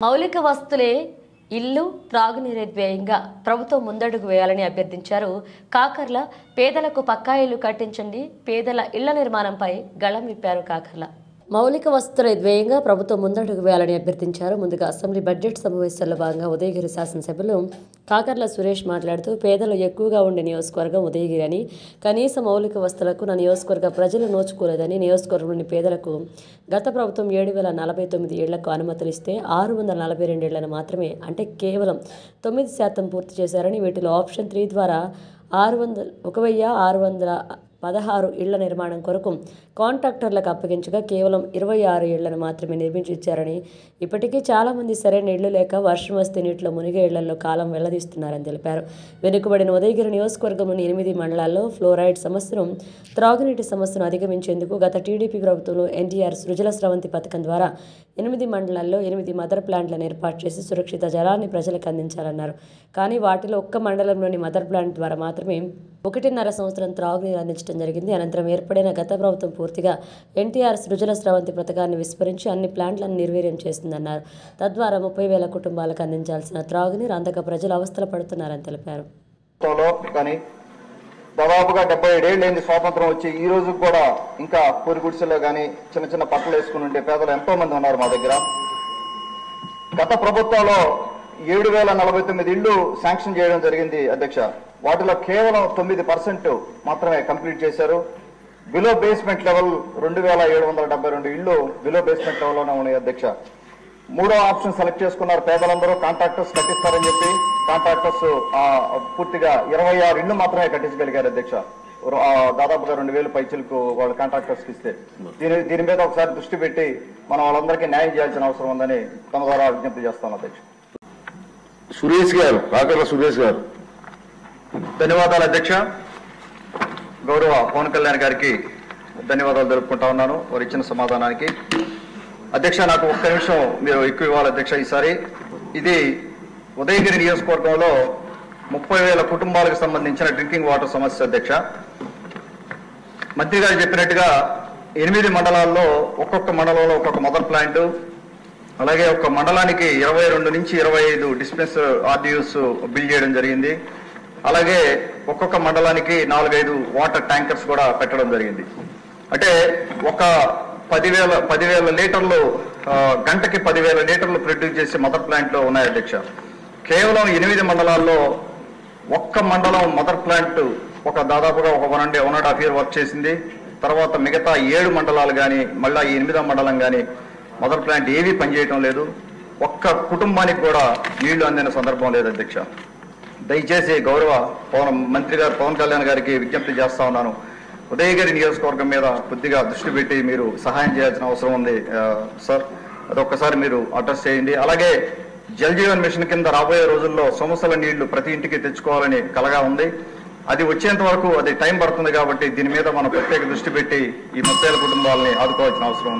మౌలిక వస్తువులే ఇల్లు త్రాగునీరు వ్యయంగా ప్రభుత్వం ముందడుగు వేయాలని అభ్యర్థించారు. కాకర్ల పేదలకు పక్కా ఇల్లు కట్టించండి, పేదల ఇళ్ల నిర్మాణంపై గళం విప్పారు. కాకర్ల మౌలిక వస్తువుల వ్యయంగా ప్రభుత్వం ముందడుగు వేయాలని అభ్యర్థించారు. ముందుగా అసెంబ్లీ బడ్జెట్ సమావేశాల్లో భాగంగా ఉదయగిరి శాసనసభ్యులు కాకర్ల సురేష్ మాట్లాడుతూ పేదలు ఎక్కువగా ఉండే నియోజకవర్గం ఉదయగిరి అని, కనీస మౌలిక వస్తువులకు నా నియోజకవర్గ ప్రజలు నోచుకోలేదని, నియోజకవర్గంలోని పేదలకు గత ప్రభుత్వం 7,049 ఇళ్లకు అనుమతులు ఇస్తే 642 ఇళ్లను మాత్రమే, అంటే కేవలం 9% పూర్తి చేశారని, వీటిలో ఆప్షన్ 3 ద్వారా 1,616 ఇళ్ల నిర్మాణం కొరకు కాంట్రాక్టర్లకు అప్పగించగా కేవలం 26 ఇళ్లను మాత్రమే నిర్మించి ఇచ్చారని, ఇప్పటికీ చాలామంది సరైన ఇళ్లు లేక వర్షం వస్తే నీటిలో మునిగే ఇళ్లలో కాలం వెళ్లదీస్తున్నారని తెలిపారు. వెనుకబడిన ఉదయగిరి నియోజకవర్గంలోని 8 మండలాల్లో ఫ్లోరైడ్ సమస్యను, త్రాగునీటి సమస్యను అధిగమించేందుకు గత టీడీపీ ప్రభుత్వంలో ఎన్టీఆర్ సృజల స్రవంతి పథకం ద్వారా 8 మండలాల్లో 8 మదర్ ప్లాంట్లను ఏర్పాటు చేసి సురక్షిత జలాన్ని ప్రజలకు అందించాలన్నారు. కానీ వాటిలో ఒక్క మండలంలోని మదర్ ప్లాంట్ ద్వారా మాత్రమే 1.5 సంవత్సరం త్రాగునీరు అందించడం జరిగింది. అనంతరం ఏర్పడిన గత ప్రభుత్వం పూర్తిగా ఎన్టీఆర్ సృజల స్రవంతి పథకాన్ని విస్మరించి అన్ని ప్లాంట్లను నిర్వీర్యం చేసిందన్నారు. తద్వారా 30,000 కుటుంబాలకు అందించాల్సిన త్రాగునీరు అందక ప్రజలు అవస్థలు పడుతున్నారని తెలిపారు. దాదాపుగా 77 ఏళ్ళైంది స్వాతంత్రం వచ్చి ఈ రోజు కూడా ఇంకా పూరి గుడిసెలో కానీ చిన్న చిన్న పట్టలు వేసుకుని ఉండే పేదలు ఎంతో మంది ఉన్నారు మా దగ్గర. గత ప్రభుత్వంలో 7,049 ఇళ్లు శాంక్షన్ చేయడం జరిగింది అధ్యక్ష. వాటిలో కేవలం 9% మాత్రమే కంప్లీట్ చేశారు. బిలో బేస్మెంట్ లెవెల్ 2,772 ఇళ్లు బిలో బేస్మెంట్ లెవెల్లోనే ఉన్నాయి అధ్యక్ష. 3వ ఆప్షన్ సెలెక్ట్ చేసుకున్నారు పేదలందరూ. కాంట్రాక్టర్స్ కట్టిస్తారని చెప్పి కాంట్రాక్టర్స్ పూర్తిగా 26 ఇళ్లు మాత్రమే కట్టించగలిగారు అధ్యక్ష. దాదాపుగా 2,000 పైచలకు వాళ్ళ కాంట్రాక్టర్స్కి ఇస్తే దీని మీద ఒకసారి దృష్టి పెట్టి మనం వాళ్ళందరికీ న్యాయం చేయాల్సిన అవసరం ఉందని తమ ద్వారా విజ్ఞప్తి చేస్తాను అధ్యక్ష. సురేష్ గారు, కాకర్ల సురేష్ గారు. ధన్యవాదాలు అధ్యక్ష. గౌరవ పవన్ కళ్యాణ్ గారికి ధన్యవాదాలు తెలుపుకుంటా ఉన్నాను వారు ఇచ్చిన సమాధానానికి. అధ్యక్ష, నాకు ఒక్క నిమిషం మీరు ఎక్కువ ఇవ్వాలి అధ్యక్ష. ఈసారి ఇది ఉదయగిరి నియోజకవర్గంలో 30,000 కుటుంబాలకు సంబంధించిన డ్రింకింగ్ వాటర్ సమస్య అధ్యక్ష. మంత్రి గారు చెప్పినట్టుగా 8 మండలాల్లో ఒక్కొక్క మండలంలో ఒక్కొక్క మదర్ ప్లాంట్, అలాగే ఒక మండలానికి 22 నుంచి 25 డిస్పెన్స్ ఆర్డీయూస్ బిల్ చేయడం జరిగింది. అలాగే ఒక్కొక్క మండలానికి 4-5 వాటర్ ట్యాంకర్స్ కూడా పెట్టడం జరిగింది. అంటే ఒక 10,000 లీటర్లు గంటకి 10,000 లీటర్లు ప్రొడ్యూస్ చేసే మదర్ ప్లాంట్లో ఉన్నాయి అధ్యక్ష. కేవలం 8 మండలాల్లో ఒక్క మండలం మదర్ ప్లాంట్ దాదాపుగా 1.5 year వర్క్ చేసింది. తర్వాత మిగతా 7 మండలాలు కానీ మళ్ళీ ఈ 8వ మండలం కానీ మదర్ ప్లాంట్ ఏవీ పనిచేయటం లేదు. ఒక్క కుటుంబానికి కూడా నీళ్లు అందిన సందర్భం లేదు అధ్యక్ష. దయచేసి గౌరవ మంత్రి గారు పవన్ కళ్యాణ్ గారికి విజ్ఞప్తి చేస్తా ఉన్నాను, ఉదయగిరి నియోజకవర్గం మీద కొద్దిగా దృష్టి పెట్టి మీరు సహాయం చేయాల్సిన అవసరం ఉంది సార్. అదొక్కసారి మీరు అడ్రస్ చేయండి. అలాగే జల్ జీవన్ మిషన్ కింద రాబోయే రోజుల్లో సమస్యల నీళ్లు ప్రతి ఇంటికి తెచ్చుకోవాలని కలగా ఉంది. అది వచ్చేంత వరకు అది టైం పడుతుంది కాబట్టి దీని మీద మనం ప్రత్యేక దృష్టి పెట్టి ఈ 30,000 కుటుంబాలని ఆదుకోవాల్సిన అవసరం ఉంది.